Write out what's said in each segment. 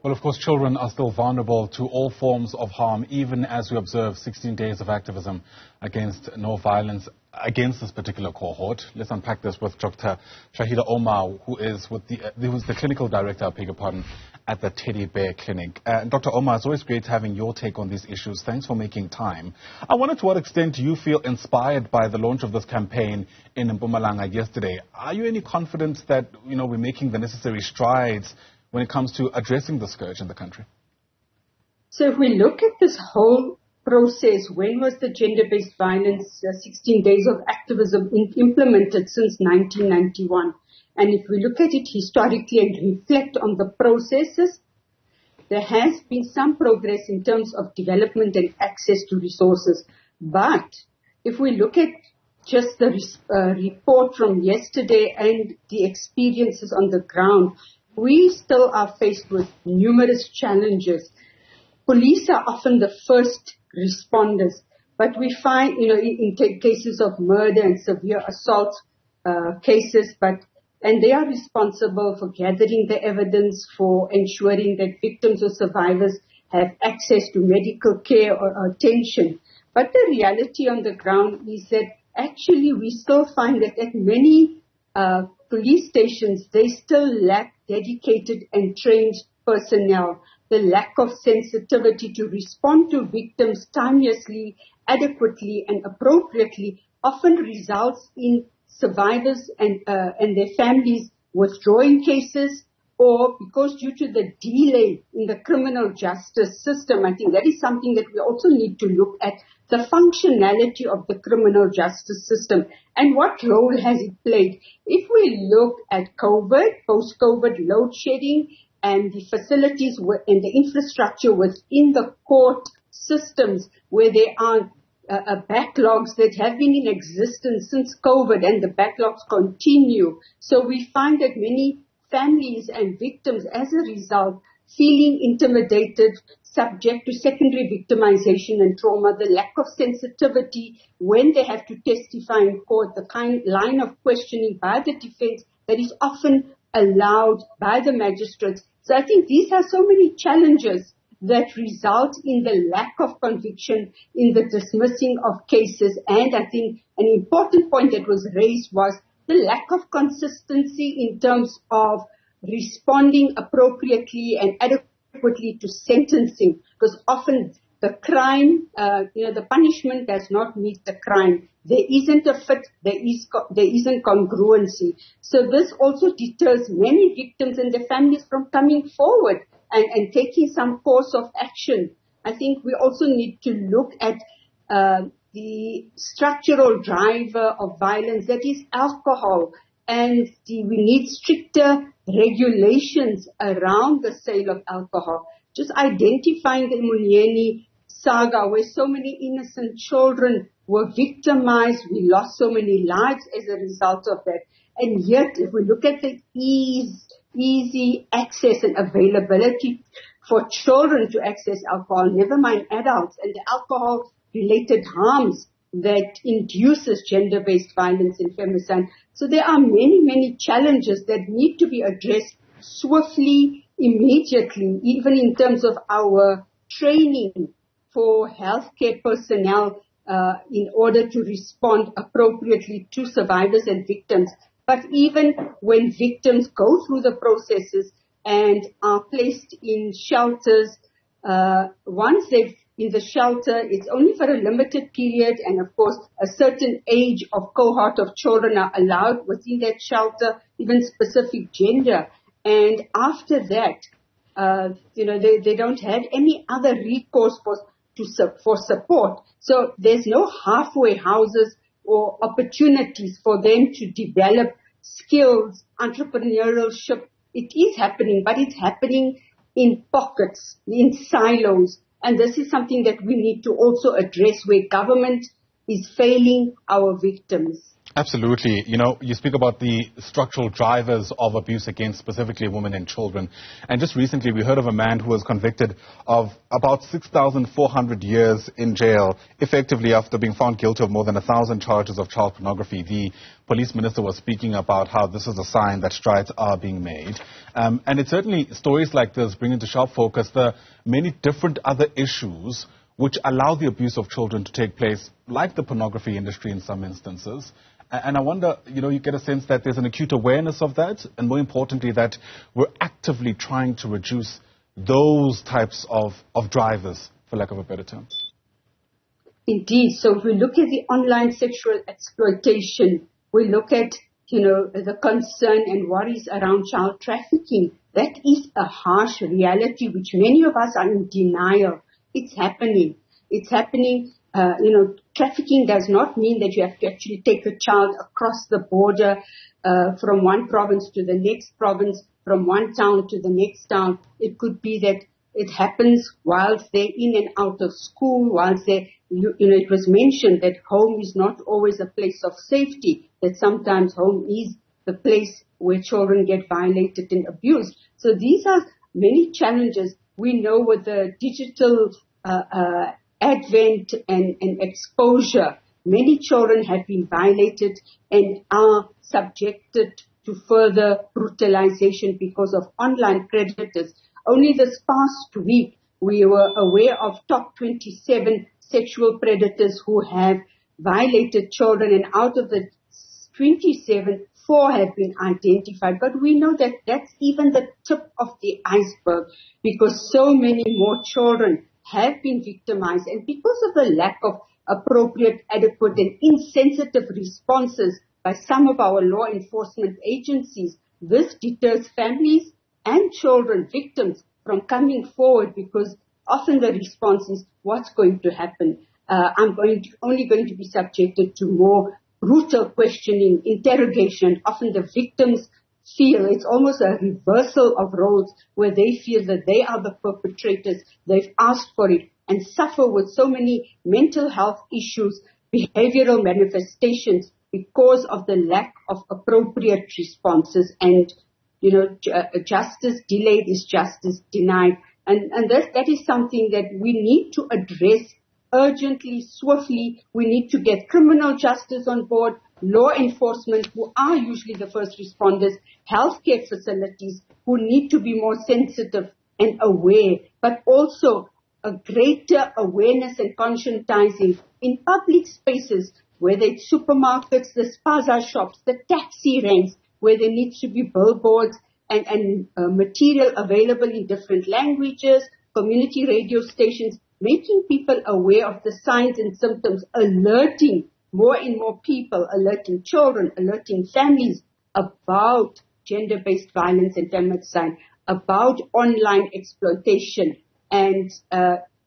Well, of course, children are still vulnerable to all forms of harm, even as we observe 16 days of activism against no violence against this particular cohort. Let's unpack this with Dr. Shaheda Omar, who is the clinical director, I beg your pardon, at the Teddy Bear Clinic. Dr. Omar, it's always great having your take on these issues. Thanks for making time. I wonder to what extent do you feel inspired by the launch of this campaign in Mpumalanga yesterday? Are you any confidence that, we're making the necessary strides when it comes to addressing the scourge in the country? So if we look at this whole process, when was the gender-based violence 16 days of activism implemented since 1991? And if we look at it historically and reflect on the processes, there has been some progress in terms of development and access to resources. But if we look at just the report from yesterday and the experiences on the ground, we still are faced with numerous challenges. Police are often the first responders, but we find, in cases of murder and severe assault cases, and they are responsible for gathering the evidence, for ensuring that victims or survivors have access to medical care or attention. But the reality on the ground is that actually we still find that at many police stations, they still lack dedicated and trained personnel. The lack of sensitivity to respond to victims timelessly, adequately, and appropriately often results in survivors and their families withdrawing cases, or because due to the delay in the criminal justice system. I think that is something that we also need to look at, the functionality of the criminal justice system and what role has it played. If we look at COVID, post-COVID load shedding, and the facilities and the infrastructure within the court systems where there are backlogs that have been in existence since COVID, and the backlogs continue. So we find that many families and victims, as a result, feeling intimidated, subject to secondary victimization and trauma, the lack of sensitivity when they have to testify in court, the line of questioning by the defense that is often allowed by the magistrates. So I think these are so many challenges that result in the lack of conviction, in the dismissing of cases. And I think an important point that was raised was the lack of consistency in terms of responding appropriately and adequately to sentencing, because often the crime, the punishment does not meet the crime. There isn't a fit, there isn't congruency. So this also deters many victims and their families from coming forward and taking some course of action. I think we also need to look at the structural driver of violence, that is alcohol, and we need stricter regulations around the sale of alcohol. Just identifying the Munyeni saga, where so many innocent children were victimized, we lost so many lives as a result of that. And yet, if we look at the easy access and availability for children to access alcohol, never mind adults, and the alcohol-related harms that induces gender-based violence and femicide. So there are many, many challenges that need to be addressed swiftly, immediately, even in terms of our training for healthcare personnel in order to respond appropriately to survivors and victims. But even when victims go through the processes and are placed in shelters, once they've in the shelter, it's only for a limited period, and of course, a certain age of cohort of children are allowed within that shelter, even specific gender. And after that, they don't have any other recourse for support. So there's no halfway houses or opportunities for them to develop skills, entrepreneurship. It is happening, but it's happening in pockets, in silos. And this is something that we need to also address, where government is failing our victims. Absolutely. You know, you speak about the structural drivers of abuse against specifically women and children. And just recently we heard of a man who was convicted of about 6,400 years in jail, effectively after being found guilty of more than 1,000 charges of child pornography. The police minister was speaking about how this is a sign that strides are being made. And it's certainly stories like this bring into sharp focus the many different other issues which allow the abuse of children to take place, like the pornography industry in some instances. And I wonder, you know, you get a sense that there's an acute awareness of that, and more importantly, that we're actively trying to reduce those types of drivers, for lack of a better term. Indeed. So if we look at the online sexual exploitation, we look at, you know, the concern and worries around child trafficking. That is a harsh reality which many of us are in denial. It's happening. It's happening. Trafficking does not mean that you have to actually take a child across the border from one province to the next province, from one town to the next town. It could be that it happens whilst they're in and out of school, whilst it was mentioned that home is not always a place of safety, that sometimes home is the place where children get violated and abused. So these are many challenges. We know with the digital advent and exposure, many children have been violated and are subjected to further brutalization because of online predators. Only this past week, we were aware of top 27 sexual predators who have violated children, and out of the 27, 4 have been identified. But we know that that's even the tip of the iceberg, because so many more children have been victimized, and because of the lack of appropriate, adequate and insensitive responses by some of our law enforcement agencies, this deters families and children, victims, from coming forward, because often the response is, what's going to happen? I'm only going to be subjected to more brutal questioning, interrogation. Often the victims feel it's almost a reversal of roles, where they feel that they are the perpetrators, they've asked for it, and suffer with so many mental health issues, behavioral manifestations, because of the lack of appropriate responses. And, justice delayed is justice denied. And that is something that we need to address urgently, swiftly. We need to get criminal justice on board, law enforcement, who are usually the first responders, healthcare facilities, who need to be more sensitive and aware, but also a greater awareness and conscientizing in public spaces, whether it's supermarkets, the spaza shops, the taxi ranks, where there needs to be billboards and material available in different languages, community radio stations, making people aware of the signs and symptoms, alerting more and more people, alerting children, alerting families about gender-based violence and femicide, about online exploitation, and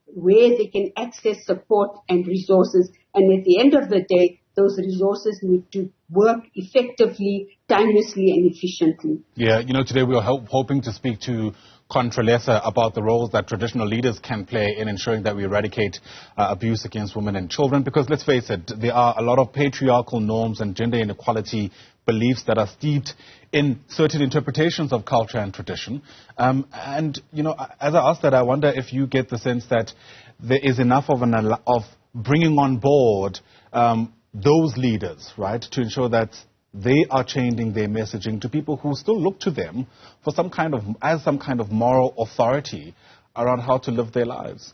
where they can access support and resources. And at the end of the day, those resources need to work effectively, timelessly, and efficiently. Yeah, today we are hoping to speak to Contralesa about the roles that traditional leaders can play in ensuring that we eradicate abuse against women and children. Because let's face it, there are a lot of patriarchal norms and gender inequality beliefs that are steeped in certain interpretations of culture and tradition. As I ask that, I wonder if you get the sense that there is enough of bringing on board those leaders, right, to ensure that they are changing their messaging to people who still look to them for some kind of moral authority around how to live their lives.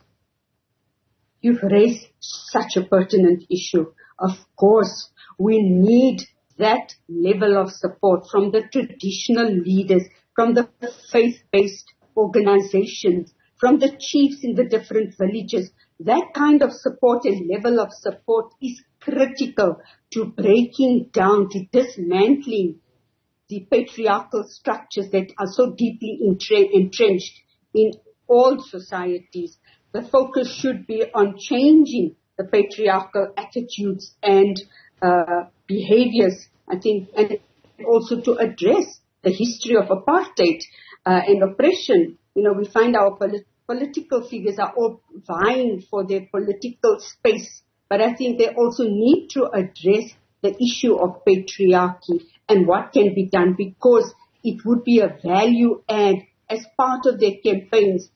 You've raised such a pertinent issue. Of course, we need that level of support from the traditional leaders, from the faith-based organizations, from the chiefs in the different villages. That kind of support and level of support is critical to breaking down, to dismantling the patriarchal structures that are so deeply entrenched in all societies. The focus should be on changing the patriarchal attitudes and behaviors, I think, and also to address the history of apartheid and oppression. We find our political figures are all vying for their political space, but I think they also need to address the issue of patriarchy and what can be done, because it would be a value add as part of their campaigns.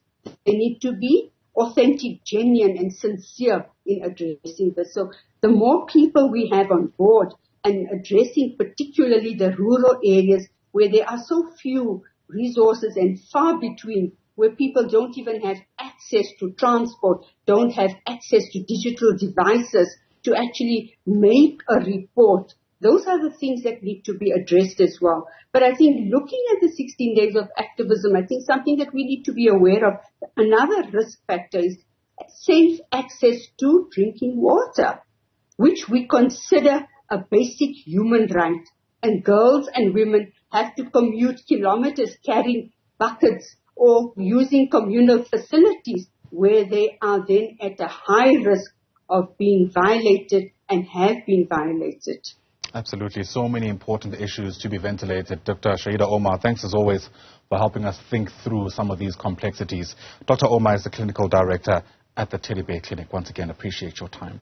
They need to be authentic, genuine, and sincere in addressing this. So the more people we have on board and addressing particularly the rural areas where there are so few resources and far between, where people don't even have access to transport, don't have access to digital devices to actually make a report. Those are the things that need to be addressed as well. But I think looking at the 16 days of activism, I think something that we need to be aware of, another risk factor is safe access to drinking water, which we consider a basic human right. And girls and women have to commute kilometers carrying buckets or using communal facilities where they are then at a high risk of being violated and have been violated. Absolutely. So many important issues to be ventilated. Dr. Shaheda Omar, thanks as always for helping us think through some of these complexities. Dr. Omar is the clinical director at the Teddy Bear Clinic. Once again, appreciate your time.